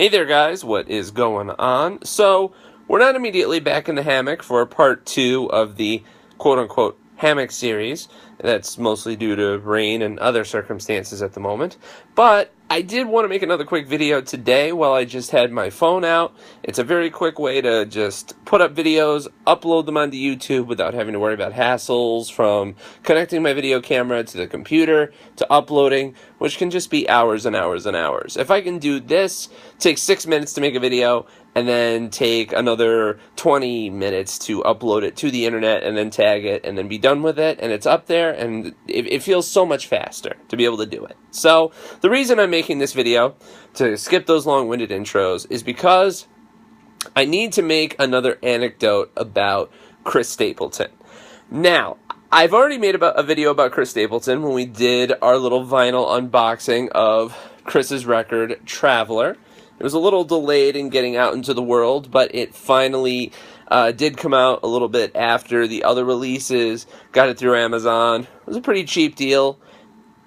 Hey there guys, what is going on? So, we're not immediately back in the hammock for part 2 of the quote-unquote hammock series. That's mostly due to rain and other circumstances at the moment. But I did want to make another quick video today while I just had my phone out. It's a very quick way to just put up videos, upload them onto YouTube without having to worry about hassles from connecting my video camera to the computer to uploading, which can just be hours and hours and hours. If I can do this, take 6 minutes to make a video, and then take another 20 minutes to upload it to the internet and then tag it and then be done with it, and it's up there, and it feels so much faster to be able to do it. So the reason I'm making this video, to skip those long-winded intros, is because I need to make another anecdote about Chris Stapleton. Now, I've already made a video about Chris Stapleton when we did our little vinyl unboxing of Chris's record, Traveler. It was a little delayed in getting out into the world, but it finally did come out a little bit after the other releases. Got it through Amazon. It was a pretty cheap deal.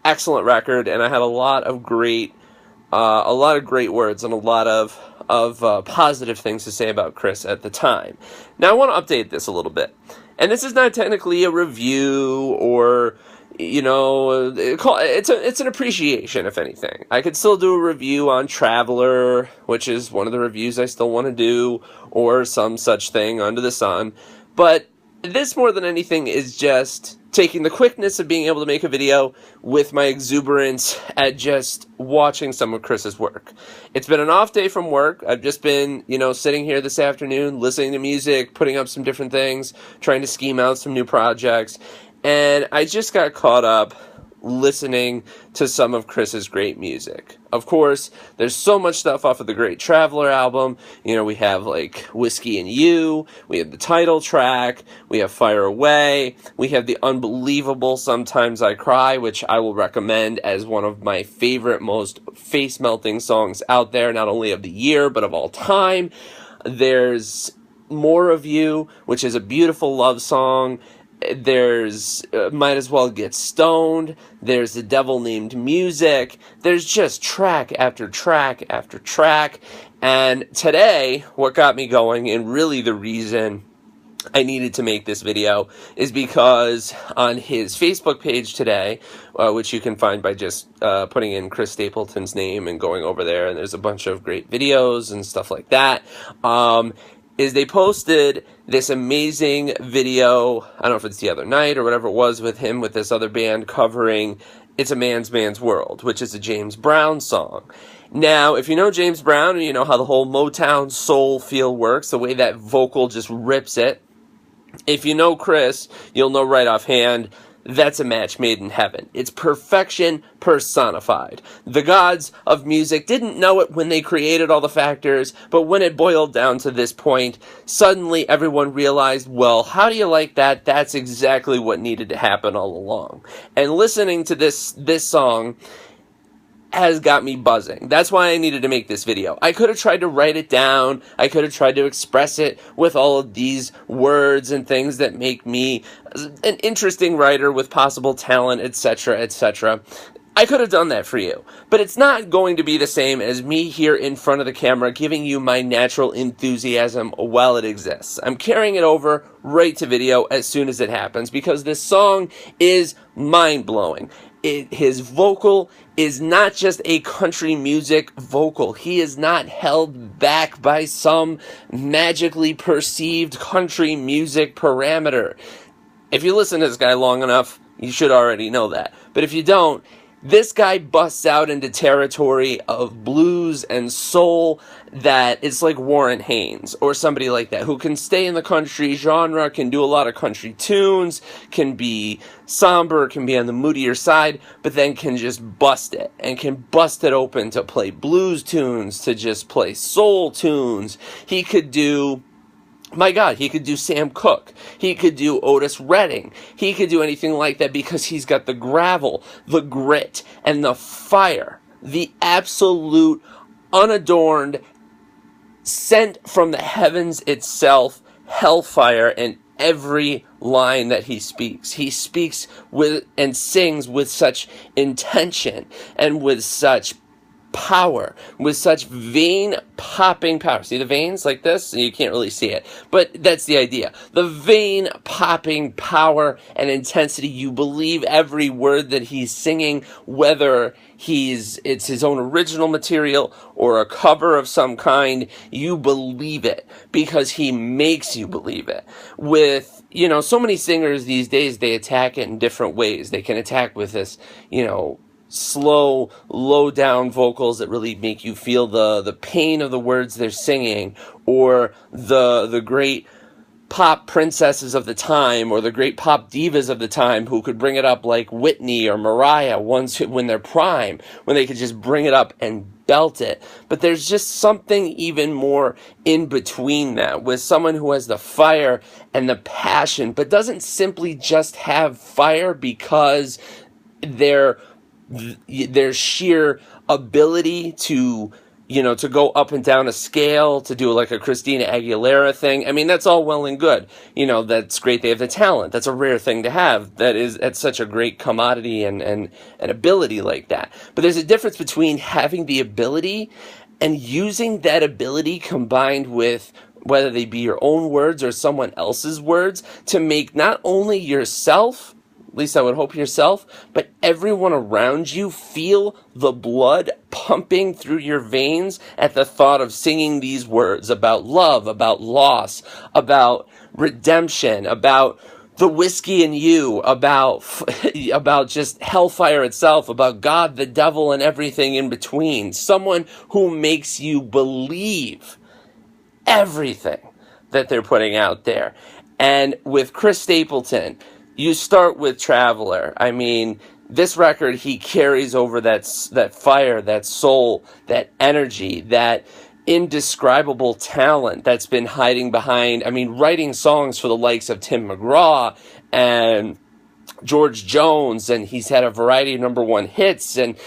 Excellent record, and I had a lot of great words and a lot of positive things to say about Chris at the time. Now I want to update this a little bit, and this is not technically a review or, you know, it's an appreciation, if anything. I could still do a review on Traveler, which is one of the reviews I still want to do, or some such thing under the sun. But this, more than anything, is just taking the quickness of being able to make a video with my exuberance at just watching some of Chris's work. It's been an off day from work. I've just been, sitting here this afternoon, listening to music, putting up some different things, trying to scheme out some new projects. And I just got caught up listening to some of Chris's great music. Of course, there's so much stuff off of the great Traveler album. We have like Whiskey and You, we have the title track, we have Fire Away, we have the unbelievable Sometimes I Cry, which I will recommend as one of my favorite, most face-melting songs out there, not only of the year, but of all time. There's More of You, which is a beautiful love song. There's Might As Well Get Stoned. There's The Devil Named Music. There's just track after track after track. And today, what got me going, and really the reason I needed to make this video, is because on his Facebook page today, which you can find by just putting in Chris Stapleton's name and going over there, and there's a bunch of great videos and stuff like that, is they posted this amazing video, I don't know if it's the other night or whatever it was, with him with this other band covering It's a Man's World, which is a James Brown song. Now, if you know James Brown and you know how the whole Motown soul feel works, the way that vocal just rips it, if you know Chris, you'll know right offhand, that's a match made in heaven. It's perfection personified. The gods of music didn't know it when they created all the factors, but when it boiled down to this point, suddenly everyone realized, well, how do you like that? That's exactly what needed to happen all along. And listening to this song has got me buzzing. That's why I needed to make this video. I could have tried to write it down. I could have tried to express it with all of these words and things that make me an interesting writer with possible talent, etc., etc. I could have done that for you. But it's not going to be the same as me here in front of the camera giving you my natural enthusiasm while it exists. I'm carrying it over right to video as soon as it happens, because this song is mind-blowing. His vocal is not just a country music vocal. He is not held back by some magically perceived country music parameter. If you listen to this guy long enough, you should already know that. But if you don't, this guy busts out into territory of blues and soul that it's like Warren Haynes or somebody like that, who can stay in the country genre, can do a lot of country tunes, can be somber, can be on the moodier side, but then can just bust it, and can bust it open to play blues tunes, to just play soul tunes. He could do, my God, he could do Sam Cooke. He could do Otis Redding. He could do anything like that because he's got the gravel, the grit, and the fire. The absolute, unadorned, sent from the heavens itself, hellfire in every line that he speaks. He speaks with and sings with such intention and with such power, with such vein popping power. See the veins like this? You can't really see it, but that's the idea. The vein popping power and intensity. You believe every word that he's singing, whether it's his own original material or a cover of some kind. You believe it because he makes you believe it. With, so many singers these days, they attack it in different ways. They can attack with this, slow, low down vocals that really make you feel the pain of the words they're singing, or the great pop princesses of the time, or the great pop divas of the time who could bring it up like Whitney or Mariah, when they're prime, when they could just bring it up and belt it. But there's just something even more in between that, with someone who has the fire and the passion, but doesn't simply just have fire because their sheer ability to go up and down a scale, to do like a Christina Aguilera thing. I mean, that's all well and good. That's great. They have the talent. That's a rare thing to have. That's such a great commodity and an ability like that. But there's a difference between having the ability and using that ability combined with, whether they be your own words or someone else's words, to make not only yourself, at least I would hope yourself, but everyone around you feel the blood pumping through your veins at the thought of singing these words about love, about loss, about redemption, about the whiskey in you, about just hellfire itself, about God, the devil, and everything in between. Someone who makes you believe everything that they're putting out there. And with Chris Stapleton, you start with Traveler. I mean, this record, he carries over that fire, that soul, that energy, that indescribable talent that's been hiding behind, writing songs for the likes of Tim McGraw and George Jones, and he's had a variety of #1 hits, and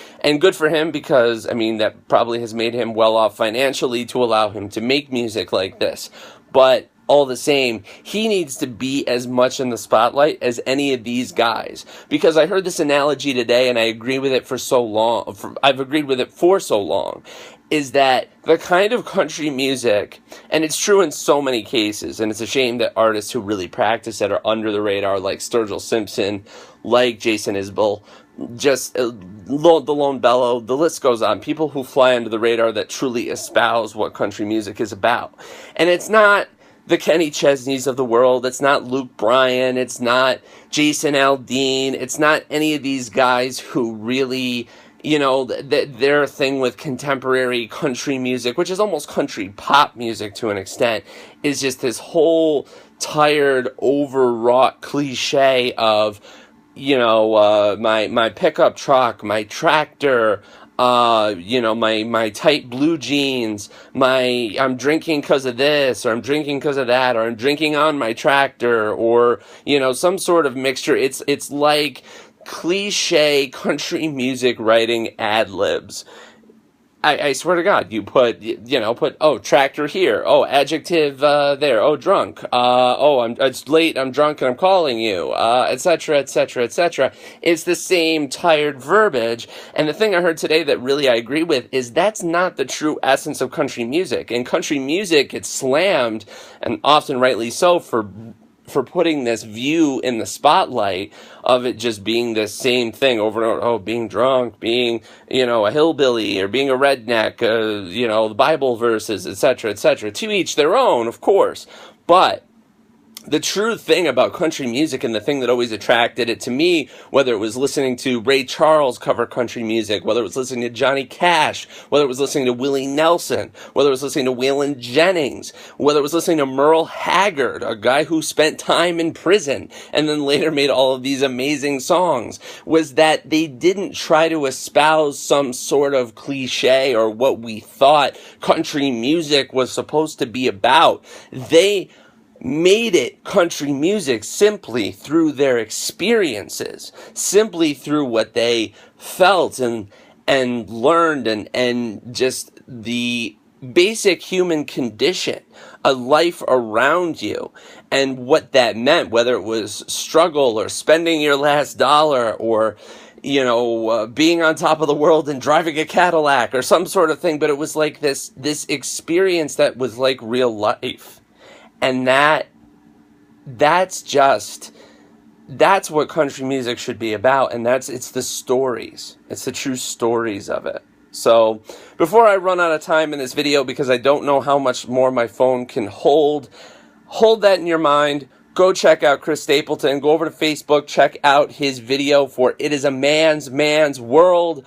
good for him, because, that probably has made him well off financially to allow him to make music like this. But all the same, he needs to be as much in the spotlight as any of these guys. Because I heard this analogy today, and I agree with it for so long. I've agreed with it for so long, is that the kind of country music, and it's true in so many cases, and it's a shame that artists who really practice it are under the radar, like Sturgill Simpson, like Jason Isbell, just the Lone Bellow, the list goes on. People who fly under the radar that truly espouse what country music is about. And it's not the Kenny Chesneys of the world. It's not Luke Bryan. It's not Jason Aldean. It's not any of these guys who really, their thing with contemporary country music, which is almost country pop music to an extent, is just this whole tired, overwrought cliche of, my pickup truck, my tractor, my tight blue jeans, I'm drinking because of this, or I'm drinking because of that, or I'm drinking on my tractor, or, some sort of mixture. It's like cliche country music writing ad-libs. I swear to God, you put, oh, tractor here, oh, adjective there, oh, drunk, it's late, I'm drunk and I'm calling you, etc., etc., etc. It's the same tired verbiage. And the thing I heard today that really I agree with is that's not the true essence of country music. And country music gets slammed, and often rightly so, for putting this view in the spotlight of it just being the same thing over and over. Oh, being drunk, being, a hillbilly, or being a redneck, the Bible verses, etc., etc. To each their own, of course. But the true thing about country music, and the thing that always attracted it to me, whether it was listening to Ray Charles cover country music, whether it was listening to Johnny Cash, whether it was listening to Willie Nelson, whether it was listening to Waylon Jennings, whether it was listening to Merle Haggard, a guy who spent time in prison and then later made all of these amazing songs, was that they didn't try to espouse some sort of cliche or what we thought country music was supposed to be about. They made it country music simply through their experiences, simply through what they felt and learned, and just the basic human condition, a life around you, and what that meant, whether it was struggle or spending your last dollar, or being on top of the world and driving a Cadillac or some sort of thing, but it was like this experience that was like real life. And that's what country music should be about, and it's the stories. It's the true stories of it. So, before I run out of time in this video, because I don't know how much more my phone can hold that in your mind. Go check out Chris Stapleton. Go over to Facebook, check out his video for It Is a Man's World.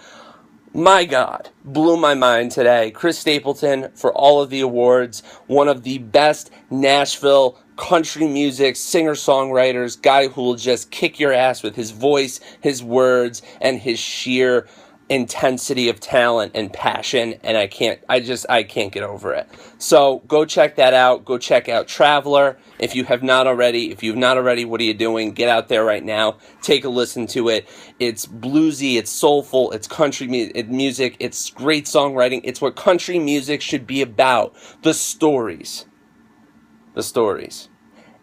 My God, blew my mind today. Chris Stapleton, for all of the awards, one of the best Nashville country music singer-songwriters, guy who will just kick your ass with his voice, his words, and his sheer intensity of talent and passion, and I can't get over it. So go check that out. Go check out Traveler if you've not already, what are you doing? Get out there right now. Take a listen to it. It's bluesy, it's soulful, it's country music, it's great songwriting. It's what country music should be about. The stories.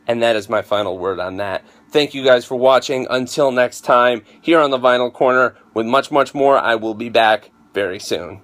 And that is my final word on that. Thank you guys for watching. Until next time, here on the Vinyl Corner with much, much more. I will be back very soon.